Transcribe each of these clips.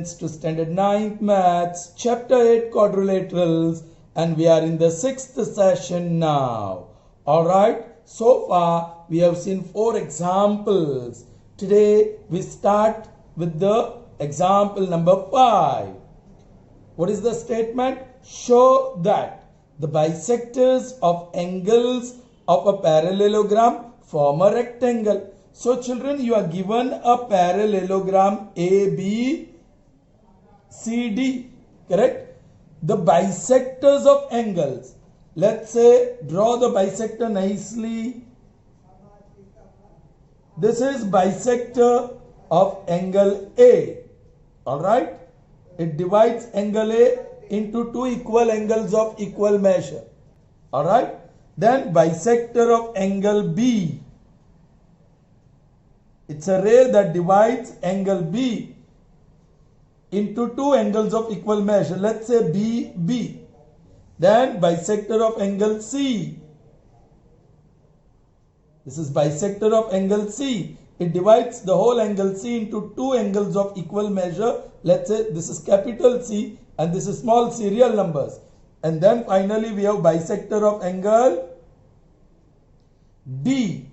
students to Standard 9th Maths, Chapter 8 Quadrilaterals, and we are in the 6th session now. Alright, so far we have seen 4 examples. Today we start with the example number 5. What is the statement? Show that the bisectors of angles of a parallelogram form a rectangle. So children, you are given a parallelogram ABCD, correct? The bisectors of angles. Let's say draw the bisector nicely. This is bisector of angle A. Alright? It divides angle A into two equal angles of equal measure. Alright? Then bisector of angle B. It's a ray that divides angle B into two angles of equal measure. Let's say BB. Then bisector of angle C. This is bisector of angle C. It divides the whole angle C into two angles of equal measure. Let's say this is capital C and this is small c, real numbers. And then finally we have bisector of angle D.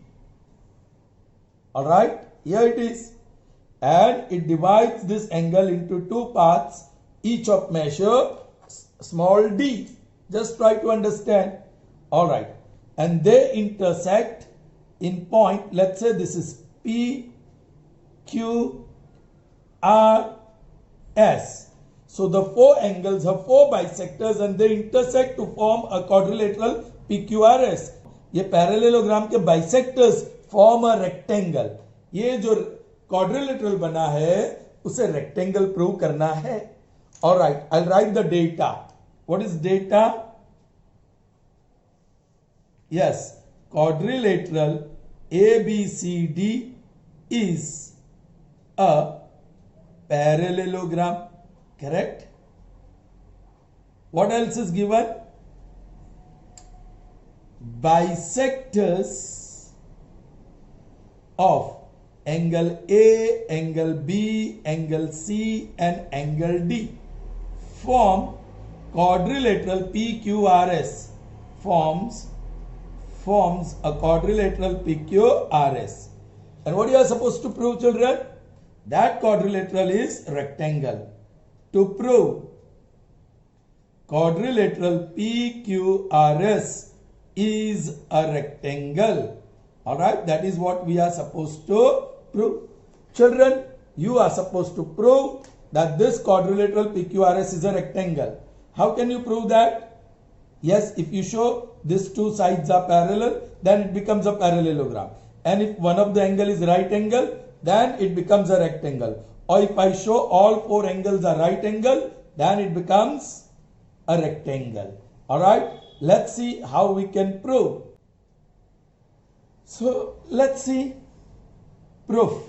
Alright, here it is. And it divides this angle into two parts, each of measure small d. Just try to understand. Alright, and they intersect in point. Let's say this is P, Q, R, S. So the four angles have four bisectors and they intersect to form a quadrilateral PQRS. ये parallelogram के bisectors form a rectangle. ये जो quadrilateral बना है उसे rectangle prove करना है. Alright, I right the data. What is data? Yes, quadrilateral ABCD is a parallelogram. Correct? What else is given? Bisectors of angle A, angle B, angle C and angle D form quadrilateral PQRS. Forms a quadrilateral PQRS. And what you are supposed to prove, children? That quadrilateral is rectangle. To prove quadrilateral PQRS is a rectangle. Alright, that is what we are supposed to prove. Children, you are supposed to prove that this quadrilateral PQRS is a rectangle. How can you prove that? Yes, if you show these two sides are parallel, then it becomes a parallelogram. And if one of the angle is right angle, then it becomes a rectangle. Or if I show all four angles are right angle, then it becomes a rectangle. Alright, let's see how we can prove. So let's see proof.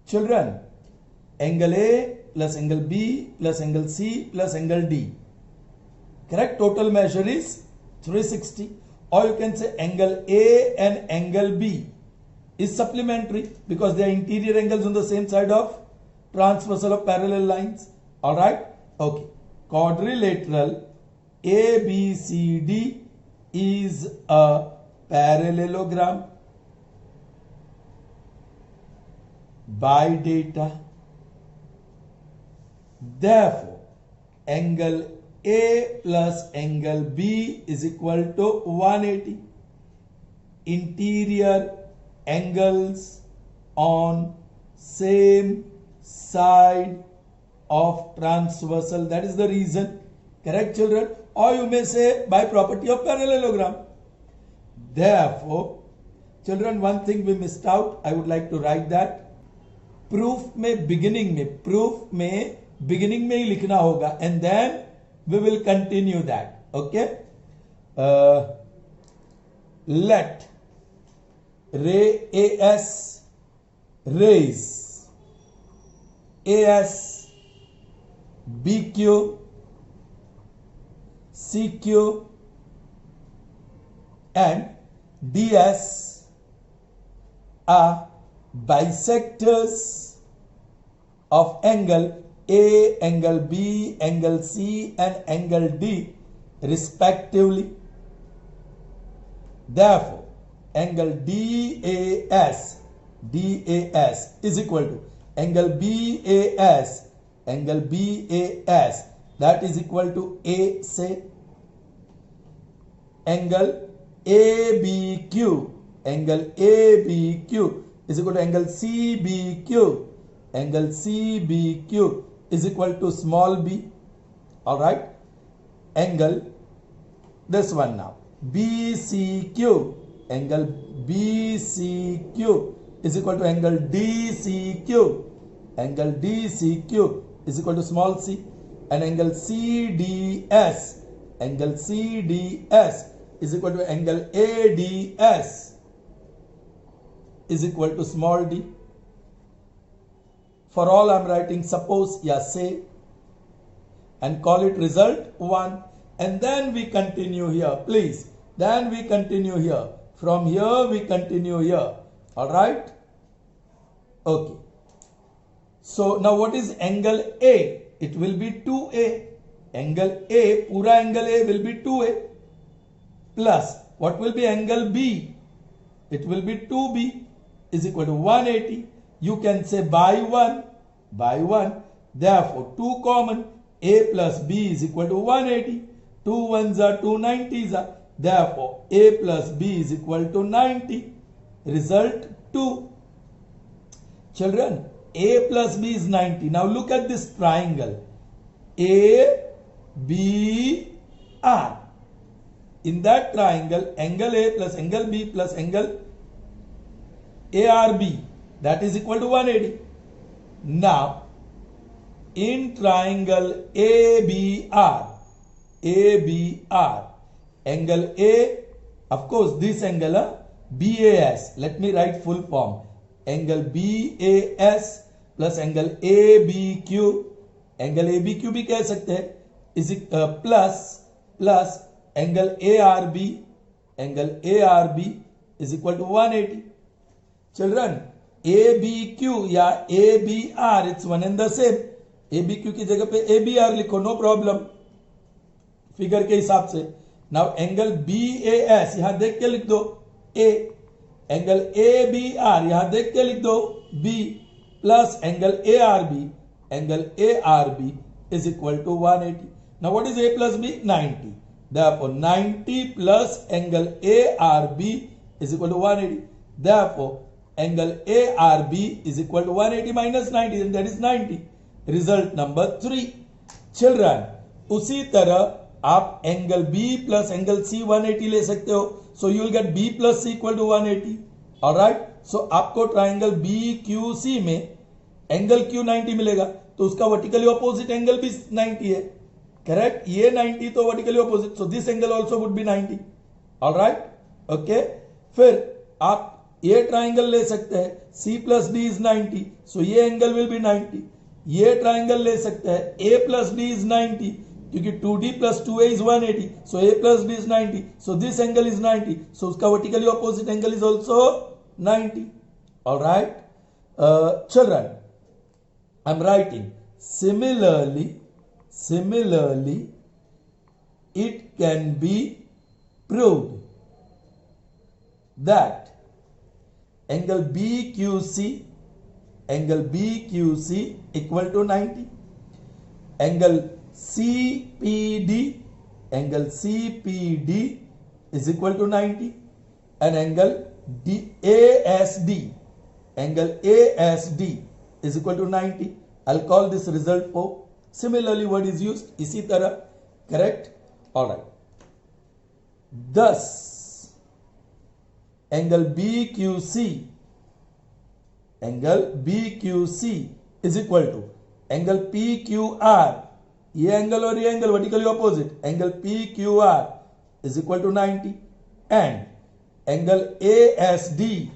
Children, angle A plus angle B plus angle C plus angle D. Correct? Total measure is 360. Or you can say angle A and angle B is supplementary because they are interior angles on the same side of transversal of parallel lines. Alright? Okay. Quadrilateral ABCD is a parallelogram by data. Therefore, angle A plus angle B is equal to 180. Interior angles on same side of transversal. That is the reason. Correct, children? Or you may say by property of parallelogram. Therefore, children, one thing we missed out. I would like to write that. Proof में beginning में ही लिखना होगा, and then we will continue that. Okay? Let ray AS rays AS BQ CQ and DS are bisectors of angle A, angle B, angle C and angle D respectively. Therefore, angle DAS is equal to angle BAS that is equal to A, say angle ABQ is equal to angle CBQ is equal to small b. All right, angle this one now BCQ, angle BCQ is equal to angle DCQ is equal to small c, and angle CDS is equal to angle ADS is equal to small d. For all I am writing suppose, say, and call it result 1, and then we continue here, please. Then we continue here. From here we continue here. All right. Okay. So now what is angle A? It will be 2A. Angle A, pura angle A will be 2A. Plus, what will be angle B? It will be 2B is equal to 180. You can say by 1. Therefore, 2 common. A plus B is equal to 180. 2 1s are 2 90s are. Therefore, A plus B is equal to 90. Result 2. Children, A plus B is 90. Now look at this triangle. A, B, R. In that triangle, angle A plus angle B plus angle ARB, that is equal to 180. Now, in triangle ABR, angle A, of course this angle BAS, let me write full form. Angle BAS plus angle ABQ, angle ABQ भी कह सकते हैं, is plus angle ARB is equal to 180. Children, ABQ या ABR, it's one and the same. ABQ की जगह पे ABR लिखो, no problem. Figure के हिसाब से. Now एंगल BAS यहां देख के लिख दो A, एंगल ABR यहां देख के लिख दो B, plus angle ARB is equal to 180. Now what is A plus B? 90. Therefore 90 plus angle ARB is equal to 180. Therefore angle ARB is equal to 180 minus 90, and that is 90. Result number 3. Children, उसी तरह आप angle B plus angle C 180 ले सकते हो. So you will get B plus C equal to 180. Alright. So आपको triangle BQC में angle Q 90 मिलेगा, तो उसका वर्टिकली ऑपोजिट एंगल भी 90 है. करेक्ट, ये 90 तो vertically opposite, so this angle also would be 90. Alright, okay. फिर आप ये ट्राइंगल ले सकते हैं, C plus D is 90, सो ये एंगल विल बी 90. ये ट्राइंगल ले सकते हैं, A plus D is 90, क्योंकि 2D plus 2A is 180, so A plus D is 90, so this angle is 90, so उसका vertically opposite angle is also 90. Alright, children, I'm writing similarly it can be proved that angle BQC equal to 90, angle CPD is equal to 90, and angle ASD is equal to 90. I'll call this result 4. Similarly, what is used? इसी तरह, correct? All right. Thus, angle BQC is equal to angle PQR. ये angle और ये angle vertically opposite, angle PQR is equal to 90, and angle ASD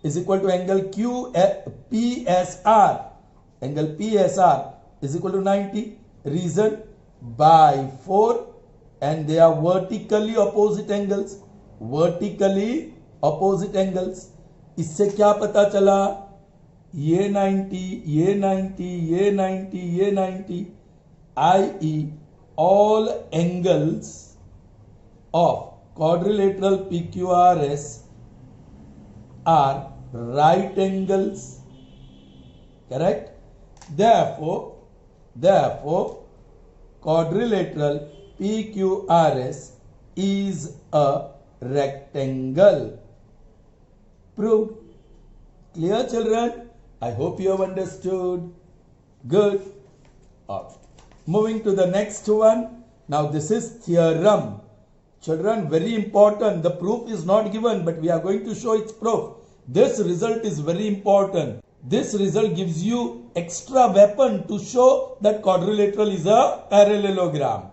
is equal to angle PSR. Angle PSR is equal to 90. Reason, by 4, and they are vertically opposite angles. इससे क्या पता चला? ये 90, ये 90, ये 90, ये 90, i.e. all angles of quadrilateral PQRS are right angles. Correct? Therefore, quadrilateral PQRS is a rectangle. Proved. Clear, children? I hope you have understood. Good. Alright. Moving to the next one. Now this is theorem. Children, very important. The proof is not given, but we are going to show its proof. This result is very important. This result gives you extra weapon to show that quadrilateral is a parallelogram.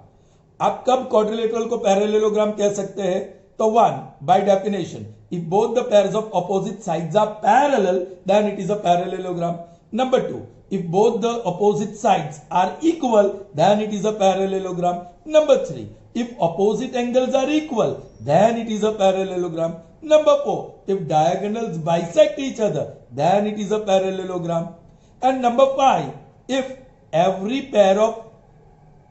आप कब quadrilateral को parallelogram कह सकते हैं? तो one, by definition, if both the pairs of opposite sides are parallel, then it is a parallelogram. Number two, if both the opposite sides are equal, then it is a parallelogram. Number three, if opposite angles are equal, then it is a parallelogram. Number four, if diagonals bisect each other, then it is a parallelogram. And number five, if every pair of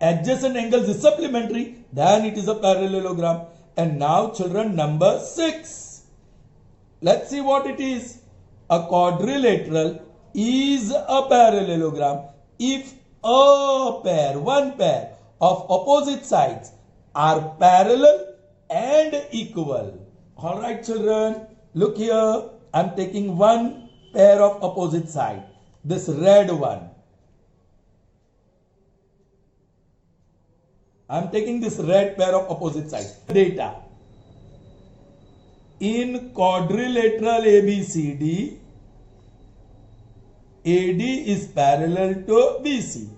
adjacent angles is supplementary, then it is a parallelogram. And now, children, number 6. Let's see what it is. A quadrilateral is a parallelogram if one pair of opposite sides are parallel and equal. Alright, children, look here. I'm taking one pair of opposite side. This red one. I'm taking this red pair of opposite sides. Data. In quadrilateral ABCD, AD is parallel to BC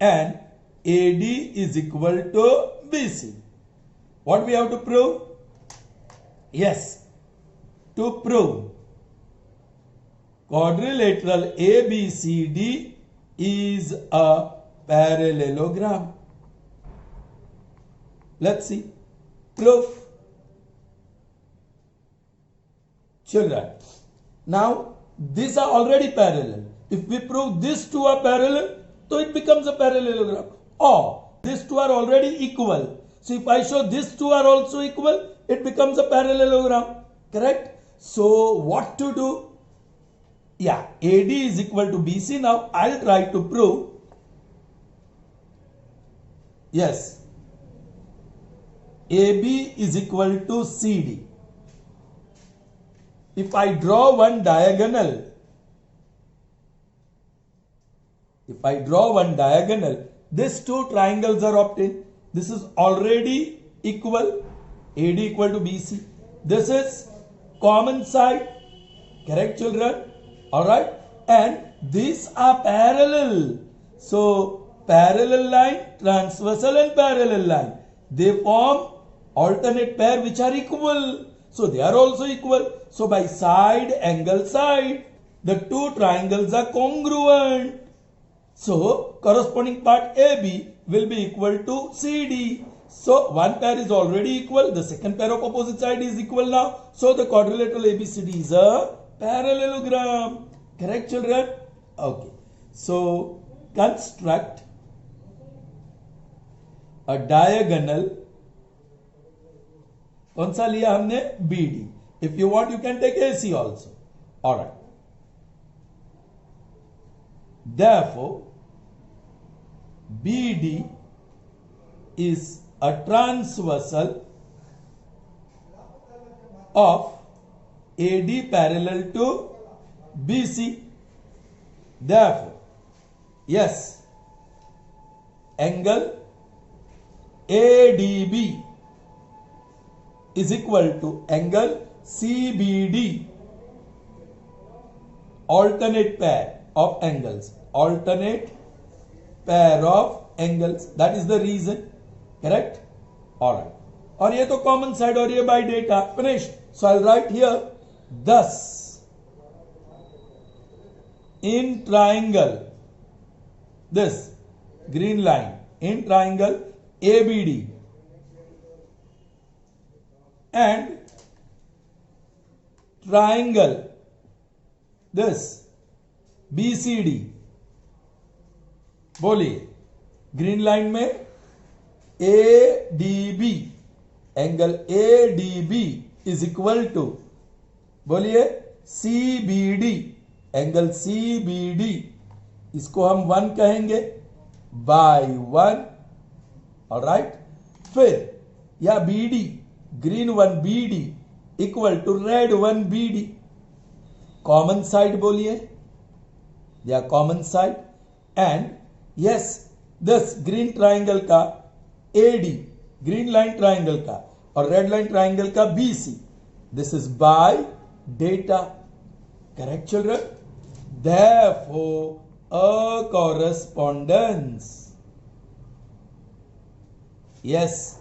and AD is equal to BC. What we have to prove? Yes, to prove quadrilateral ABCD is a parallelogram. Let's see. Proof. Children, now these are already parallel. If we prove these two are parallel, so it becomes a parallelogram. Or these two are already equal. So if I show these two are also equal, it becomes a parallelogram. Correct? So what to do? Yeah, AD is equal to BC. Now I'll try to prove. Yes. AB is equal to CD. If I draw one diagonal, these two triangles are obtained. This is already equal, AD equal to BC. This is common side, correct, children? Alright, and these are parallel. So, parallel line, transversal and parallel line, they form alternate pair which are equal. So they are also equal. So by side, angle, side, the two triangles are congruent. So corresponding part AB will be equal to CD. So one pair is already equal. The second pair of opposite side is equal now. So the quadrilateral ABCD is a parallelogram. Correct, children? Okay. So construct a diagonal. कौन सा लिया हमने? BD. If you want, you can take AC also. Alright. Therefore, BD is a transversal of AD parallel to BC. Therefore, yes, angle ADB is equal to angle CBD, alternate pair of angles, that is the reason, correct? Alright, और ये तो common side और ये by data, finished. So I'll write here, thus in triangle, this green line, in triangle ABD and triangle this BCD, बोलिए green line में ADB, angle ADB is equal to, बोलिए CBD, angle CBD, इसको हम 1 कहेंगे bye 1, alright. फिर या BD, green 1 BD equal to red 1 BD, common side बोलिए, या common side, and yes this green triangle का AD, ग्रीन लाइन ट्राइंगल का, और रेड लाइन ट्राइंगल का BC, this is by data, correct children. Therefore a correspondence, yes,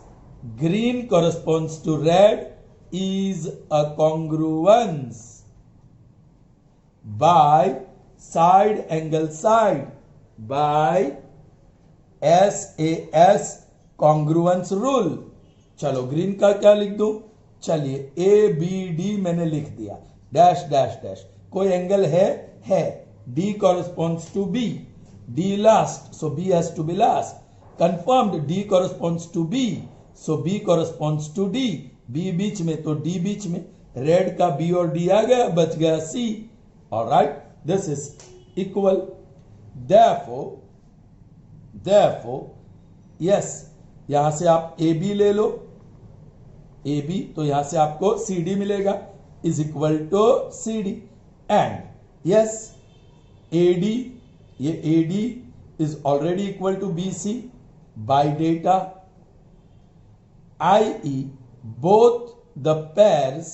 green corresponds to red is a congruence by side angle side, by SAS congruence rule। चलो green का क्या लिख दूं, चलिए ABD मैंने लिख दिया, डैश डैश डैश, कोई एंगल है, D corresponds to B, D last, so B has to be last, confirmed D corresponds to B, so B corresponds to D, B बीच में तो D बीच में, रेड का B और D आ गया, बच गया C, alright, this is equal, therefore yes, यहां से आप AB ले लो, AB, तो यहां से आपको CD मिलेगा, is equal to CD, and yes AD, ये AD is already equal to BC by data, i.e. both the pairs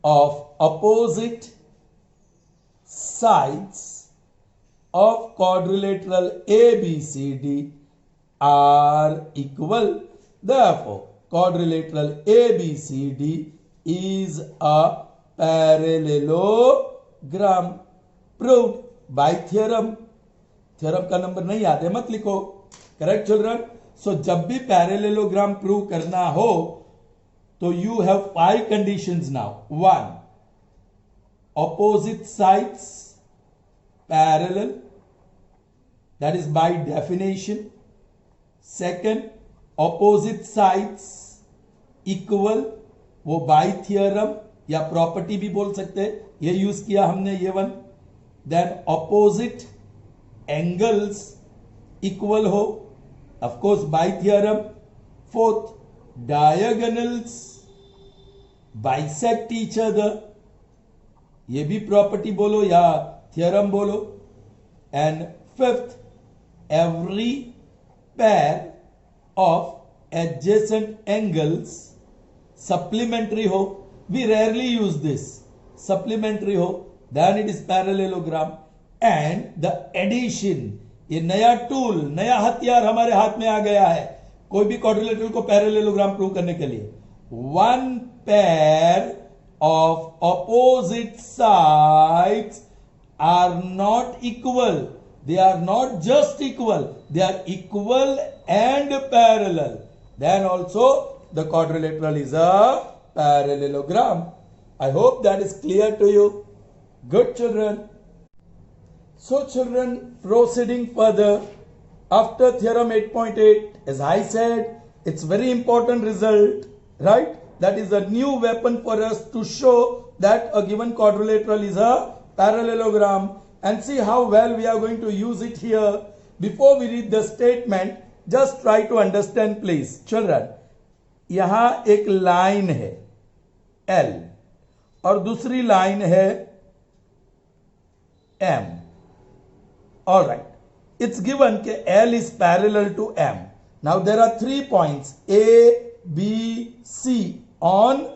of opposite sides of quadrilateral ABCD are equal. Therefore quadrilateral ABCD is a parallelogram proved by theorem। Theorem का number नहीं याद है मत लिखो, correct children. सो जब भी parallelogram prove करना हो तो you have 5 conditions now. 1, opposite sides parallel, that is by definition। Second, opposite sides equal, वो बाय थ्योरम या प्रॉपर्टी भी बोल सकते हैं, ये यूज किया हमने ये 1। देन ऑपोजिट एंगल्स इक्वल हो, of course buy theorem. Fourth, diagonals bisect each other, ये भी प्रॉपर्टी बोलो या थ्योरम बोलो। And fifth, every pair of adjacent angles supplementary हो, we rarely use this, supplementary हो, then it is parallelogram। and the addition, ये नया tool, नया हथियार हमारे हाथ में आ गया है कोई भी क्वाड्रिलेटरल को पैरेललोग्राम प्रूव करने के लिए। 1 pair of opposite sides are not equal, they are not just equal, they are equal and parallel, then also the quadrilateral is a parallelogram। I hope that is clear to you. Good children. So children, proceeding further, after theorem 8.8, as I said, it's very important result, right? That is a new weapon for us to show that a given quadrilateral is a parallelogram, and see how well we are going to use it here. Before we read the statement, just try to understand please children। यहां एक line है L और दूसरी line है M। All right, it's given कि L is parallel to M। Now there are 3 points A, B, C on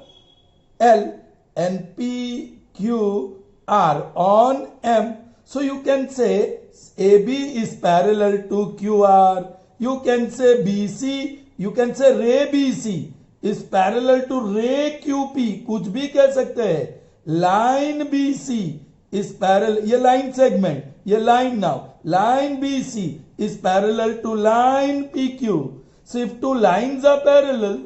L and P, Q, R on M। So you can say AB is parallel to QR, you can say BC, you can say ray BC is parallel to ray QP, कुछ भी कह सकते हैं। Line BC is parallel, ये line segment, ये line now, line BC is parallel to line PQ। So if 2 lines are parallel,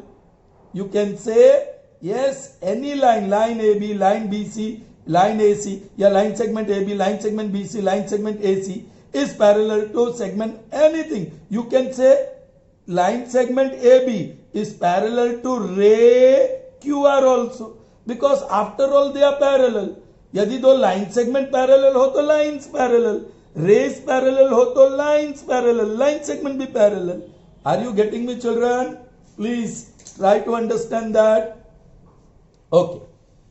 you can say yes, any line, line AB, line BC line AC या line segment AB, line segment BC, line segment AC is parallel to segment anything. You can say line segment AB is parallel to ray QR also because after all they are parallel. यदि दो line segment parallel हो तो lines parallel, rays parallel हो तो lines parallel, line segment भी parallel. Are you getting me, children? Please try to understand that. Okay.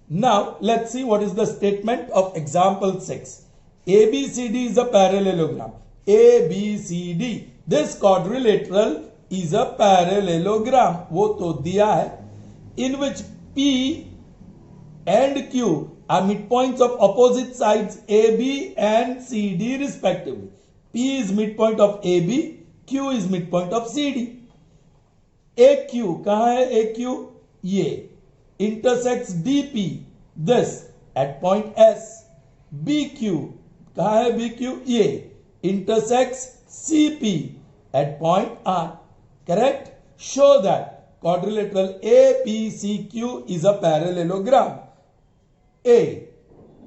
Now, let's see what is the statement of example 6. ABCD is a parallelogram. ABCD. This quadrilateral is a parallelogram. वो तो दिया है. In which P and Q are midpoints of opposite sides AB and CD respectively. P is midpoint of AB. Q is midpoint of CD. AQ कहाँ है AQ? ये intersects DP this at point S. BQ कहाँ है BQ? ये intersects CP at point R. Correct? Show that quadrilateral APCQ is a parallelogram. A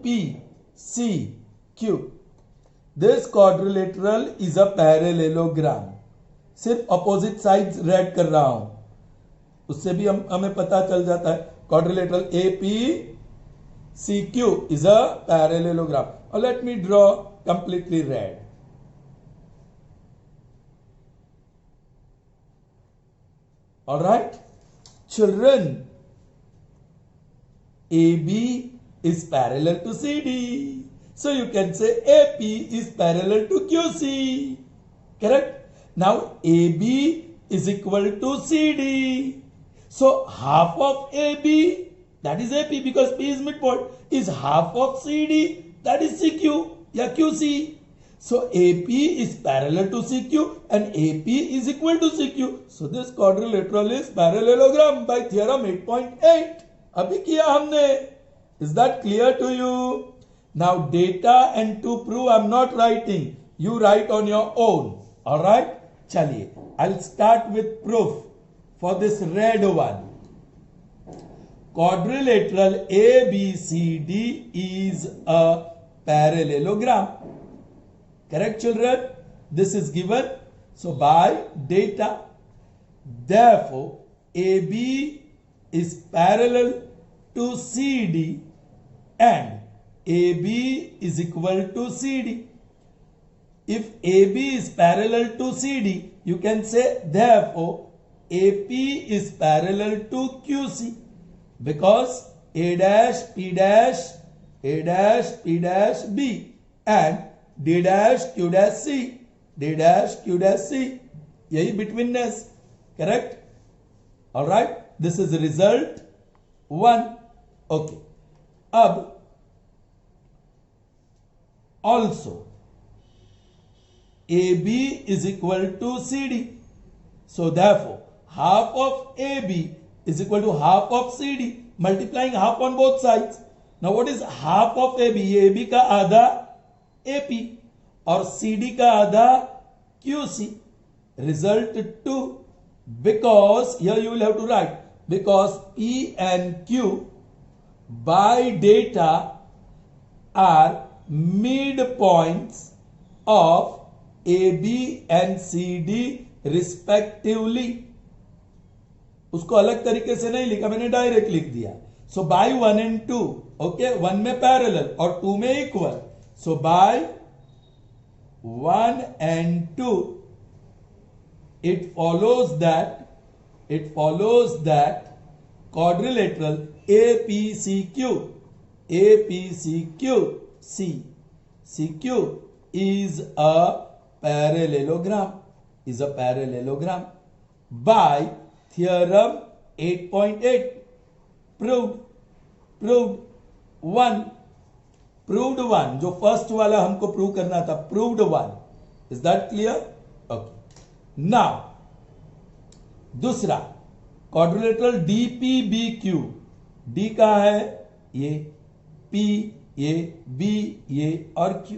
P C Q. This quadrilateral is a parallelogram. सिर्फ opposite sides red कर रहा हूं, उससे भी हमें पता चल जाता है quadrilateral APCQ is a parallelogram. Or let me draw completely red. All right, children, AB is parallel to CD. So you can say AP is parallel to QC. Correct? Now AB is equal to CD. So half of AB, that is AP because P is midpoint, is half of CD, that is CQ या QC. So AP is parallel to CQ and AP is equal to CQ. So this quadrilateral is parallelogram by theorem 8.8. अभी किया हमने. Is that clear to you? Now data and to prove I'm not writing. You write on your own. All right? चलिए, I'll start with proof for this red one. Quadrilateral ABCD is a parallelogram. Correct, children? This is given. So by data, therefore AB is parallel to CD and AB is equal to CD. If AB is parallel to CD, you can say therefore AP is parallel to QC because A dash P dash A dash P dash B and D dash Q dash C D dash Q dash C. यही betweenness. Correct? Alright. This is result 1. Okay. अब also AB is equal to CD. So therefore, half of AB is equal to half of CD, multiplying half on both sides. Now what is half of AB? AB का आधा AP और CD का आधा QC. Result 2. Because here you will have to write because P and Q by data are midpoints of AB and CD respectively. उसको अलग तरीके से नहीं लिखा, मैंने डायरेक्ट लिख दिया. सो बाय 1 and 2, ओके, 1 में पैरेलल और 2 में equal. So by 1 and 2 it follows that quadrilateral APCQ is a parallelogram by theorem 8.8. proved 1 जो फर्स्ट वाला हमको प्रूव करना था, proved 1. Is that clear? Okay. Now दूसरा क्वाड्रिलेटरल DPBQ. D कहाँ है? ये P, ये B, ये और Q.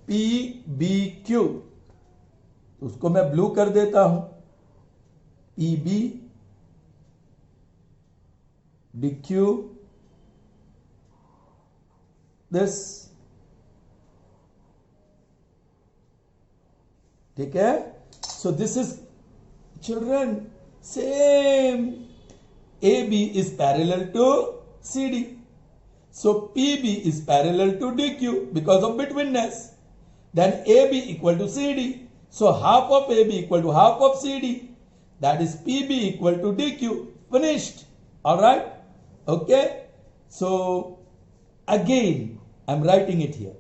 DPBQ उसको मैं ब्लू कर देता हूं. PB DQ this. ठीक है? So this is, children, same. AB is parallel to CD. So PB is parallel to DQ because of betweenness. Then AB equal to CD. So half of AB equal to half of CD. That is PB equal to DQ. Finished. Alright? Okay? So again, I'm writing it here.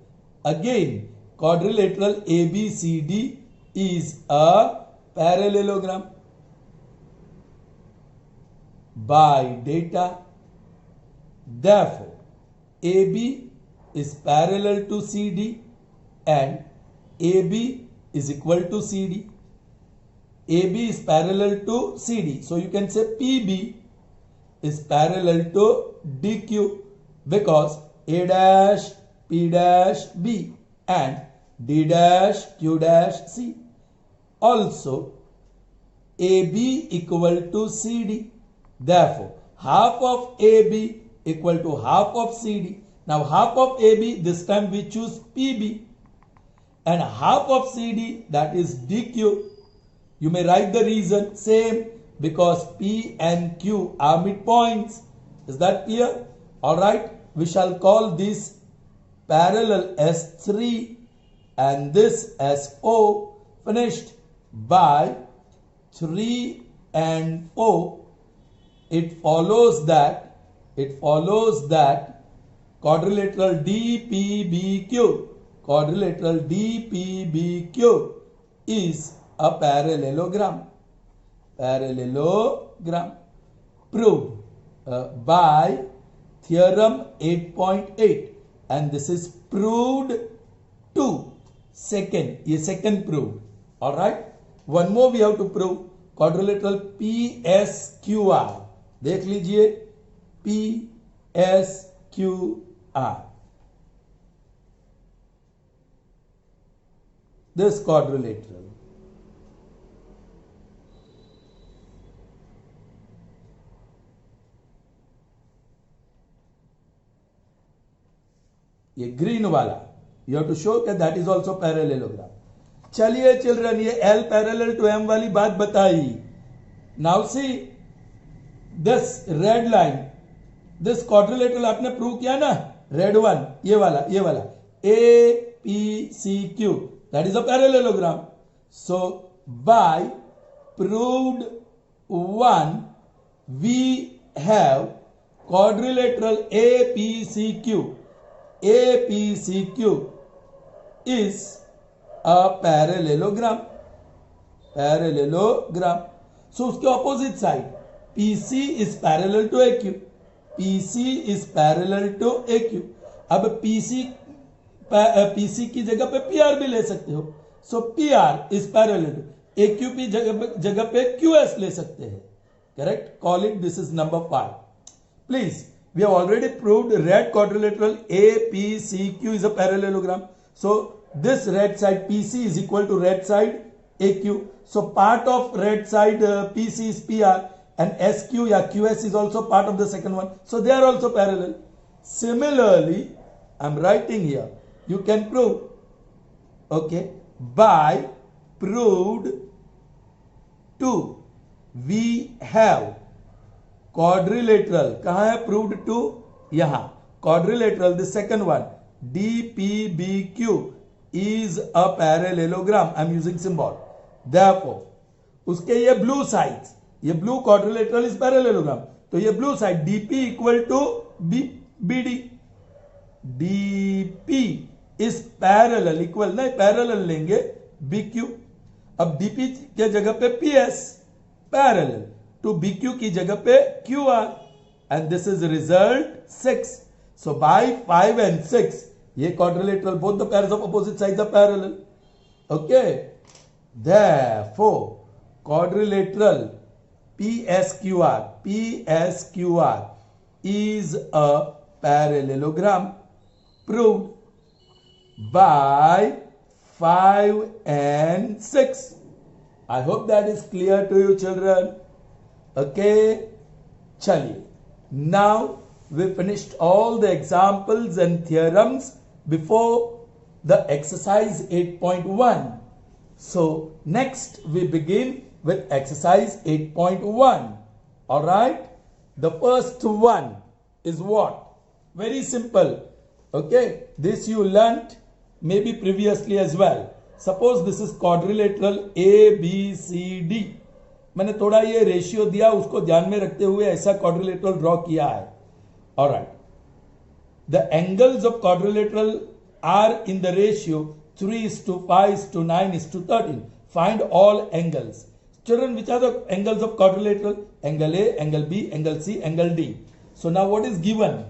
Again, quadrilateral ABCD is a parallelogram by data. Therefore, AB is parallel to CD and AB is equal to CD. AB is parallel to CD. So you can say PB is parallel to DQ because A dash P dash B and D dash Q dash C. Also, AB equal to CD. Therefore, half of AB equal to half of CD. Now half of AB, this time we choose PB, and half of CD, that is DQ. You may write the reason same because P and Q are midpoints. Is that clear? Alright, we shall call this parallel S3 and this S0. Finished. By 3 and 4. It follows that quadrilateral DPBQ is a parallelogram. Proved by theorem 8.8, and this is proved to second. ये second proved. All right. One more we have to prove. Quadrilateral PSQR. देख लीजिए PSQR. This quadrilateral. ये green वाला, you have to show that is also parallelogram. चलिए children, ये L parallel to M वाली बात बताई. Now see this red line, this quadrilateral आपने प्रूव किया ना, रेड वन, ये वाला APCQ, that is a parallelogram. So by proved one we have quadrilateral APCQ is a parallelogram. So उसके opposite side PC is parallel to AQ. अब PC की जगह पे PR भी ले सकते हो. So PR is parallel to AQ की जगह पे QS ले सकते हैं. Correct? Call it, this is number 5. Please, we have already proved red quadrilateral APCQ is a parallelogram. So this red side PC is equal to red side AQ. So part of red side PC is PR, and SQ या QS is also part of the second one. So they are also parallel. Similarly, I'm writing here, you can prove, okay, by proved 2 we have quadrilateral. कहाँ है proved 2? यहाँ. Quadrilateral, the second one, DPBQ is a parallelogram. I'm using symbol. Therefore, उसके ये blue sides, ये blue quadrilateral is parallelogram. तो ये blue side DP equal to BD. DP is parallel, equal नहीं, parallel लेंगे BQ. अब DP के जगह पे PS, parallel to BQ की जगह पे QR, and this is result 6. So by 5 and 6, ये quadrilateral, both the pairs of opposite sides are parallel. Okay. Therefore, quadrilateral PSQR is a parallelogram proved by 5 and 6. I hope that is clear to you, children. Okay. Chaliye. Now we finished all the examples and theorems before the exercise 8.1. So next we begin with exercise 8.1. All right. The first one is what? Very simple. Okay. This you learnt maybe previously as well. Suppose this is quadrilateral ABCD. मैंने थोड़ा ये ratio दिया, उसको ध्यान में रखते हुए ऐसा quadrilateral ड्रॉ किया है. All right. The angles of quadrilateral are in the ratio 3:5:9:13. Find all angles. Children, which are the angles of quadrilateral? Angle A, angle B, angle C, angle D. So now what is given?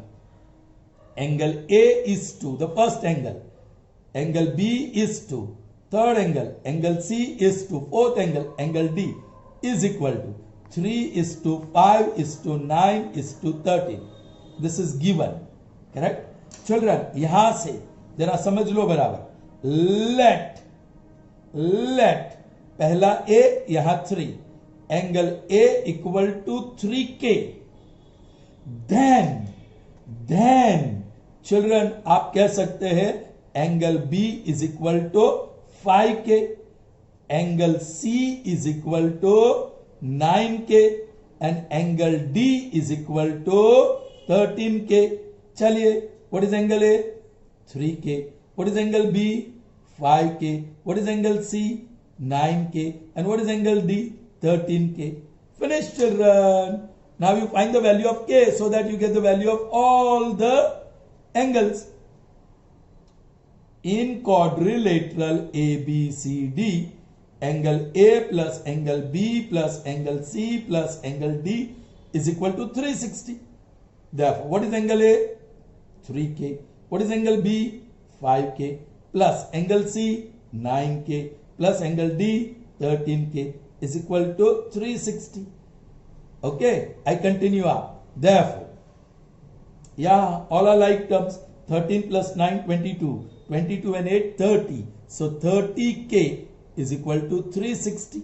Angle A is 2, the first angle. Angle B is 2, third angle. Angle C is 2, fourth angle. Angle D is equal to 3:5:9:13. This is given. Correct? Children, यहां से जरा समझ लो बराबर. Let पहला A यहां 3, angle A equal to 3K. then children आप कह सकते हैं angle B is equal to 5K, angle C is equal to 9K and angle D is equal to 13K. चलिए, what is angle A? 3K. What is angle B? 5K. What is angle C? 9K. And what is angle D? 13K. Finished, children. Now you find the value of K so that you get the value of all the angles. In quadrilateral ABCD, angle A plus angle B plus angle C plus angle D is equal to 360. Therefore, what is angle A? 3K. What is angle B? 5K. Plus angle C? 9K. Plus angle D 13K is equal to 360. Okay, I continue up. Therefore, yeah, all are like terms. 13 plus 9, 22. 22 and 8, 30. So 30K is equal to 360.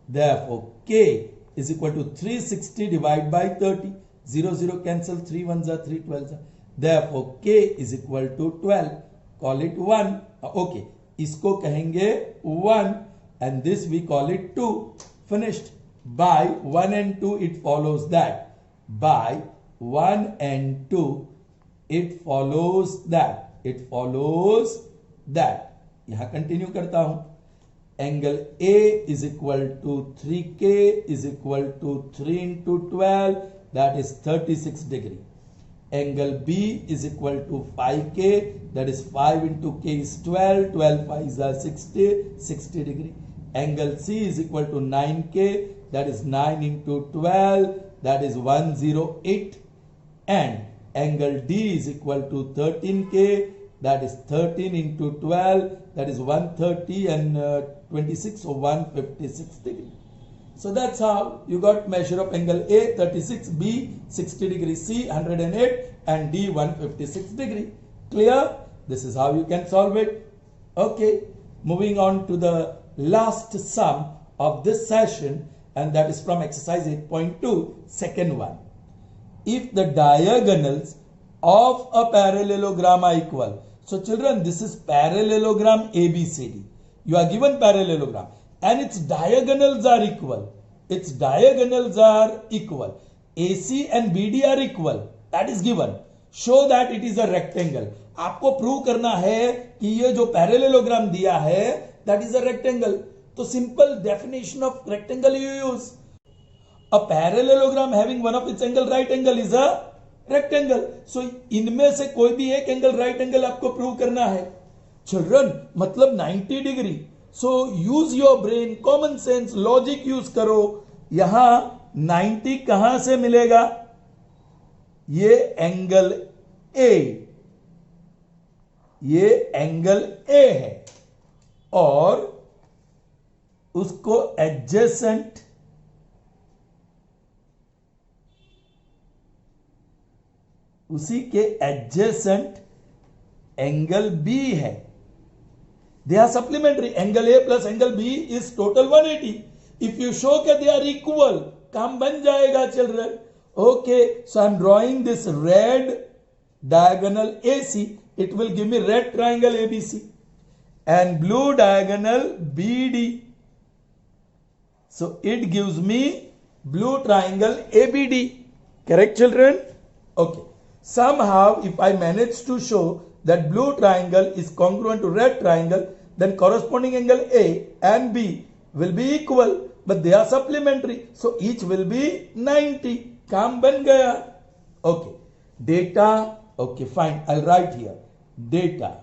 Therefore, K is equal to 360 divided by 30. 0, 0 cancel. 3 ones are 3 12s are. Therefore, K is equal to 12. Call it 1. Okay. इसको कहेंगे 1 and this we call it 2. Finished. By 1 and 2 it follows that. By 1 and 2 it follows that. It follows that. यहां continue करता हूं. Angle A is equal to 3K is equal to 3 into 12, that is 36 degree. Angle B is equal to 5K, that is 5 into K is 12, 12 5s are 60, 60 degree. Angle C is equal to 9K, that is 9 into 12, that is 108. And angle D is equal to 13K, that is 13 into 12, that is 130 and 26, so 156 degree. So that's how you got measure of angle A 36, B 60 degree, C 108 and D 156 degree. Clear? This is how you can solve it. Okay, moving on to the last sum of this session, and that is from exercise 8.2, second one. If the diagonals of a parallelogram are equal. So children, this is parallelogram ABCD. You are given parallelogram and its diagonals are equal. Its diagonals are equal. AC and BD are equal. That is given. Show that it is a rectangle. आपको prove करना है कि ये जो parallelogram दिया है that is a rectangle. तो simple definition of rectangle you use. A parallelogram having one of its angle right angle is a rectangle. So इनमें से कोई भी एक एंगल राइट एंगल आपको प्रूव करना है. चिल्ड्रन, मतलब 90 degree. So use your brain, common sense, logic use करो. यहां 90 कहां से मिलेगा? ये एंगल ए, ये एंगल ए है और उसको एडजेसेंट उसी के एडजेसेंट एंगल बी है. They are supplementary. Angle A plus angle B is total 180. If you show के दे आर इक्वल, काम बन जाएगा children. Okay, so I'm drawing this red diagonal AC. It will give me red triangle ABC and blue diagonal BD. So it gives me blue triangle ABD. Correct, children? Okay. Somehow, if I manage to show that blue triangle is congruent to red triangle, then corresponding angle A and B will be equal, but they are supplementary. So each will be 90. काम बन गया. Okay. Data. Okay, fine. I'll write here. Data.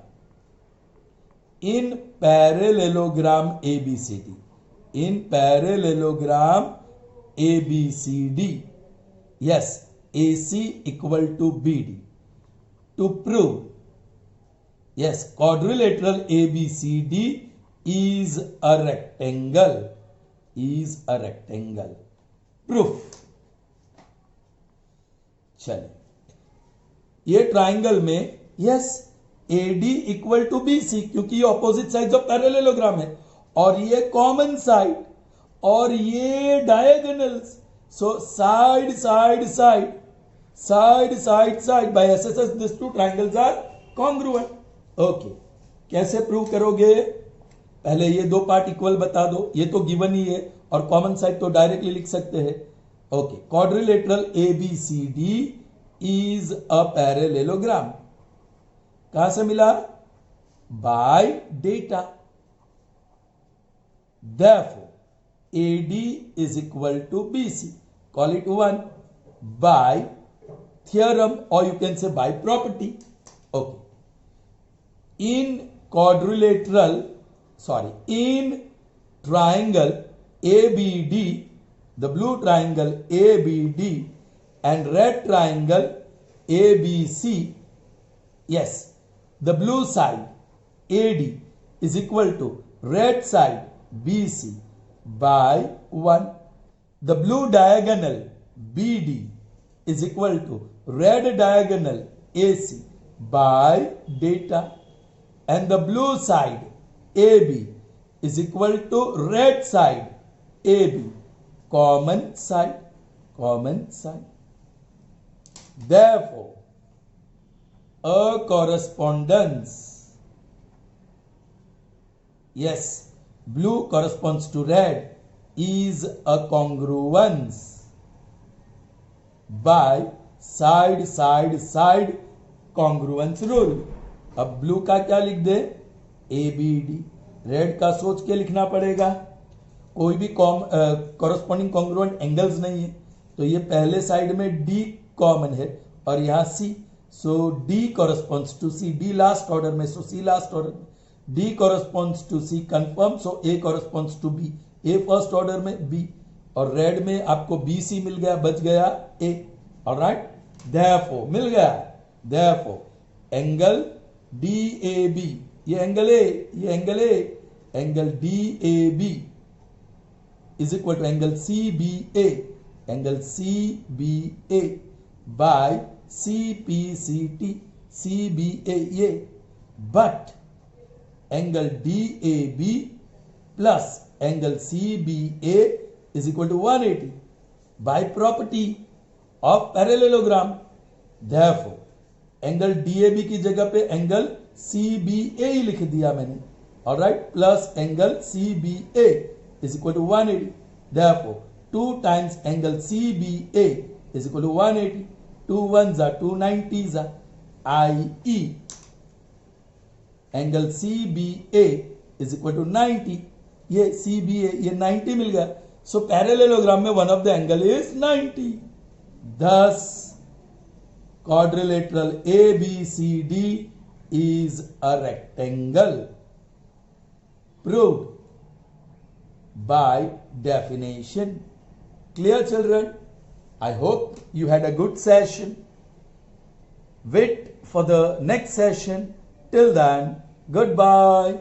In parallelogram ABCD. In parallelogram ABCD. Yes, AC equal to BD. To prove, yes, quadrilateral ABCD is a rectangle. Is a rectangle. Proof. चलिए, ये triangle में yes AD equal to BC, क्योंकि ये opposite sides of parallelogram है, और ये common side और ये diagonals. So side side side side side side by SSS this two triangles are congruent. Okay, कैसे प्रूव करोगे? पहले ये दो पार्ट इक्वल बता दो. ये तो गिवन ही है और कॉमन साइड तो डायरेक्टली लिख सकते हैं. Okay, quadrilateral ABCD is a parallelogram. कहां से मिला? Bye data. Therefore, AD is equal to BC. Call it 1 by theorem, or you can say by property. Okay. In triangle ABD, the blue triangle ABD and red triangle ABC, yes, the blue side AD is equal to red side BC by 1. The blue diagonal BD is equal to red diagonal AC by data, and the blue side AB is equal to red side AB, common side. Therefore, a correspondence, yes, blue corresponds to red, is a congruence by side side side congruence rule. अब blue का क्या लिख दे? ABD. Red का सोच के लिखना पड़ेगा. कोई भी कॉरस्पॉन्डिंग कॉन्ग्रुएंट एंगल्स नहीं है, तो ये पहले साइड में D कॉमन है और यहां C. So D corresponds to C. D last order में, सो C लास्ट ऑर्डर में. D corresponds to C confirm, so A corresponds to B. A first order में, B, और रेड में आपको BC मिल गया, बच गया A. ऑलराइट, therefore मिल गया. therefore एंगल DAB, ये एंगल A, ये angle A, angle DAB is equal to angle CBA, angle CBA by CPCT, CBA ये. But angle DAB plus angle CBA is equal to 180 by property of parallelogram. Therefore, angle DAB की जगह पे angle CBA ही लिख दिया मैंने. Alright, plus angle CBA is equal to 180. Therefore, 2 times angle CBA is equal to 180. 2 ones are 2 90s are, i.e. Angle CBA is equal to 90. ये CBA ये 90 मिल गया. सो parallelogram में one of the angle is 90. Thus, quadrilateral ABCD is a rectangle. Proved by definition. Clear, children? I hope you had a good session. Wait for the next session. Till then, goodbye.